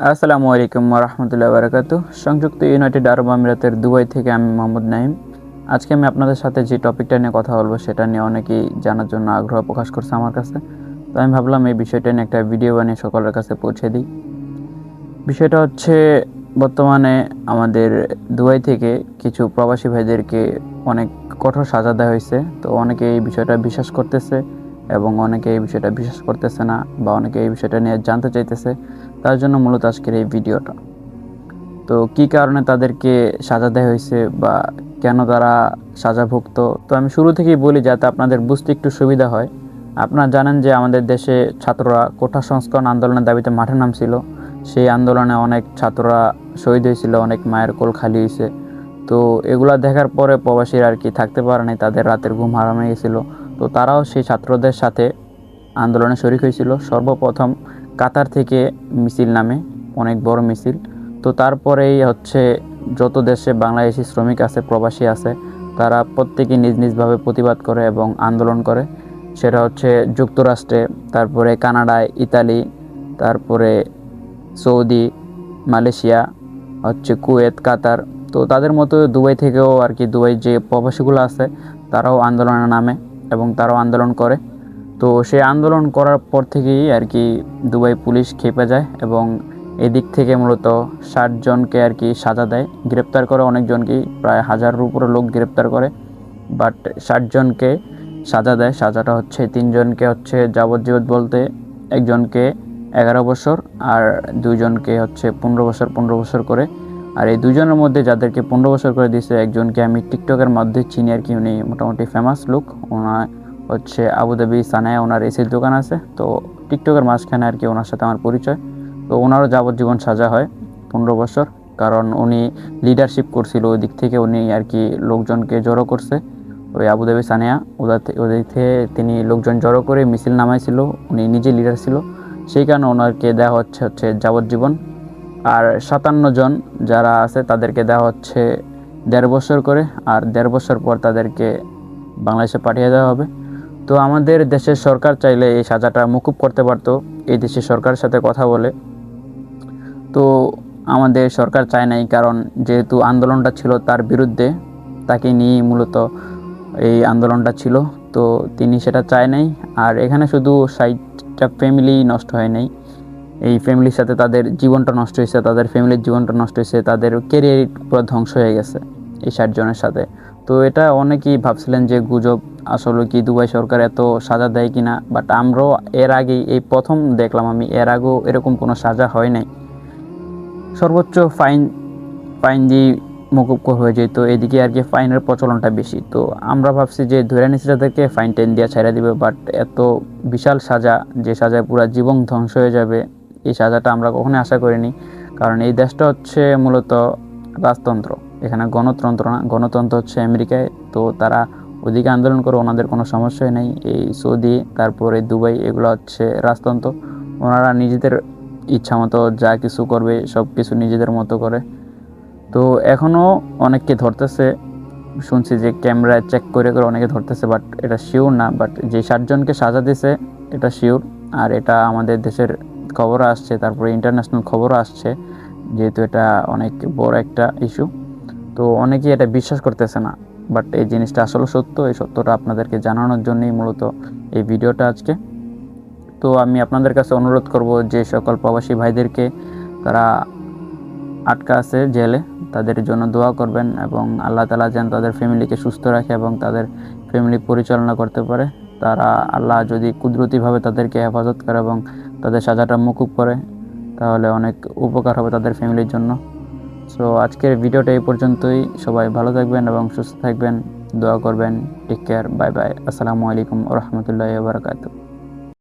আসসালামু আলাইকুম ওয়া রাহমাতুল্লাহি ওয়া বারাকাতুহু। সংযুক্ত ইউনাইটেড আরব আমিরাতের দুবাই থেকে আমি মোহাম্মদ নাঈম। আজকে আমি আপনাদের সাথে যে টপিকটা নিয়ে কথা বলবো সেটা নিয়ে অনেকেই জানার জন্য আগ্রহ প্রকাশ করছে আমার কাছে। তো আমি ভাবলাম এই বিষয়টা নিয়ে একটা ভিডিও বানিয়ে সকলের কাছে পৌঁছে দিই। বিষয়টা হচ্ছে বর্তমানে আমাদের দুবাই থেকে কিছু প্রবাসী ভাইদেরকে অনেক কঠোর সাজা দেওয়া হয়েছে। তো অনেকে এই বিষয়টা বিশ্বাস করতেছে এবং অনেকে এই বিষয়টা বিশ্বাস করতেছে না, বা অনেকে এই বিষয়টা নিয়ে জানতে চাইতেছে। তার জন্য মূলত আজকের এই ভিডিওটা। তো কী কারণে তাদেরকে সাজা দেওয়া হয়েছে বা কেন তারা সাজাভুক্ত, তো আমি শুরু থেকেই বলি যাতে আপনাদের বুঝতে একটু সুবিধা হয়। আপনারা জানেন যে আমাদের দেশে ছাত্ররা কোটা সংস্করণ আন্দোলনের দাবিতে মাঠে নামছিল। সেই আন্দোলনে অনেক ছাত্ররা শহীদ হয়েছিল, অনেক মায়ের কোল খালি হয়েছে। তো এগুলা দেখার পরে প্রবাসীরা আর কি থাকতে পারে নাই, তাদের রাতের ঘুম হারাম হয়ে গেছিল। তো তারাও সেই ছাত্রদের সাথে আন্দোলনে শরিক হয়েছিল। সর্বপ্রথম কাতার থেকে মিছিল নামে, অনেক বড় মিছিল। তো তারপরেই হচ্ছে যত দেশে বাংলাদেশি শ্রমিক আছে, প্রবাসী আছে, তারা প্রত্যেকেই নিজ নিজভাবে প্রতিবাদ করে এবং আন্দোলন করে। সেটা হচ্ছে যুক্তরাষ্ট্রে, তারপরে কানাডায়, ইতালি, তারপরে সৌদি, মালয়েশিয়া, হচ্ছে কুয়েত, কাতার। তো তাদের মতো দুবাই থেকেও আর কি, দুবাই যে প্রবাসীগুলো আছে তারাও আন্দোলনে নামে এবং তারাও আন্দোলন করে। তো সেই আন্দোলন করার পর থেকেই আর কি দুবাই পুলিশ খেপে যায় এবং এদিক থেকে মূলত 60 জনকে আর কি সাজা দেয়, গ্রেপ্তার করে অনেকজনকেই, প্রায় 1000-এর উপরে লোক গ্রেপ্তার করে। বাট 60 জনকে সাজা দেয়। সাজাটা হচ্ছে 3 জনকে হচ্ছে যাবজ্জীবন বলতে, একজনকে 11 বছর আর 2 জনকে হচ্ছে 15 বছর 15 বছর করে। আর এই 2 জনের মধ্যে যাদেরকে 15 বছর করে দিয়েছে, একজনকে আমি টিকটকের মধ্যে চিনি আর কি, উনি মোটামুটি ফেমাস লোক। ওনার হচ্ছে আবুধাবি সানায় ওনার এসির দোকান আছে। তো টিকটকের মাঝখানে আর কি ওনার সাথে আমার পরিচয়। তো ওনারও যাবজ্জীবন সাজা হয় 15 বছর, কারণ উনি লিডারশিপ করছিল ওই দিক থেকে, উনি আর কি লোকজনকে জড়ো করছে। ওই আবুধাবি সানিয়া ওদের থেকে তিনি লোকজন জড়ো করে মিছিল নামাইছিল, উনি নিজে লিডার ছিল। সেই কারণে ওনাকে দেওয়া হচ্ছে যাবজ্জীবন। আর 57 জন যারা আছে তাদেরকে দেওয়া হচ্ছে 1.5 বছর করে, আর 1.5 বছর পর তাদেরকে বাংলাদেশে পাঠিয়ে দেওয়া হবে। তো আমাদের দেশের সরকার চাইলে এই সাজাটা মকুব করতে পারতো, এই দেশের সরকারের সাথে কথা বলে। তো আমাদের সরকার চায় নাই, কারণ যেহেতু আন্দোলনটা ছিল তার বিরুদ্ধে, তাকে নিয়েই মূলত এই আন্দোলনটা ছিল। তো তিনি সেটা চায় নাই। আর এখানে শুধু 60টা ফ্যামিলি নষ্ট হয় নাই, এই ফ্যামিলির সাথে তাদের জীবনটা নষ্ট হয়েছে, তাদের ফ্যামিলির জীবনটা নষ্ট হয়েছে, তাদের কেরিয়ার পুরো ধ্বংস হয়ে গেছে এই 60 জনের সাথে। তো এটা অনেকেই ভাবছিলেন যে গুজব, আসলে কি দুবাই সরকার এত সাজা দেয় কিনা। বাট আমরাও এর আগেই এই প্রথম দেখলাম, আমি এর আগেও এরকম কোনো সাজা হয় নাই। সর্বোচ্চ ফাইন ফাইন দিয়ে মকুব হয়ে যেত, এদিকে আর কি ফাইনের প্রচলনটা বেশি। তো আমরা ভাবছি যে ধরে নিচ্ছে তাদেরকে ফাইন টেন দিয়ে ছেড়ে দিবে, বাট এত বিশাল সাজা, যে সাজায় পুরো জীবন ধ্বংস হয়ে যাবে, এই সাজাটা আমরা কখনোই আশা করিনি। কারণ এই দেশটা হচ্ছে মূলত রাজতন্ত্র, এখানে গণতন্ত্র না, গণতন্ত্র হচ্ছে আমেরিকায়। তো তারা ওদিকে আন্দোলন করে, ওনাদের কোনো সমস্যাই নেই। এই সৌদি, তারপরে দুবাই, এগুলো হচ্ছে রাজতন্ত্র। ওনারা নিজেদের ইচ্ছা মতো যা কিছু করবে, সব কিছু নিজেদের মতো করে। তো এখনও অনেককে ধরতেছে, শুনছি যে ক্যামেরায় চেক করে করে অনেকে ধরতেছে, বাট এটা শিওর না। বাট যে 60 জনকে সাজা দিছে এটা শিওর। আর এটা আমাদের দেশের খবরও আসছে, তারপরে ইন্টারন্যাশনাল খবরও আসছে, যেহেতু এটা অনেক বড় একটা ইস্যু। তো অনেকেই এটা বিশ্বাস করতেছে না, বাট এই জিনিসটা আসলে সত্য। এই সত্যটা আপনাদেরকে জানানোর জন্যই মূলত এই ভিডিওটা আজকে। তো আমি আপনাদের কাছে অনুরোধ করব যে সকল প্রবাসী ভাইদেরকে তারা আটকা আছে জেলে, তাদের জন্য দোয়া করবেন এবং আল্লাহ তাআলা যেন তাদের ফ্যামিলিকে সুস্থ রাখে এবং তাদের ফ্যামিলি পরিচালনা করতে পারে। তারা, আল্লাহ যদি কুদরতিভাবে তাদেরকে হেফাজত করে এবং তাদের সাজাটা মকুব করে, তাহলে অনেক উপকার হবে তাদের ফ্যামিলির জন্য। সো আজকের ভিডিওটা এই পর্যন্তই। সবাই ভালো থাকবেন এবং সুস্থ থাকবেন, দোয়া করবেন। Take care, bye bye. আসসালামু আলাইকুম ওয়া রাহমাতুল্লাহি ওয়া বারাকাতুহু।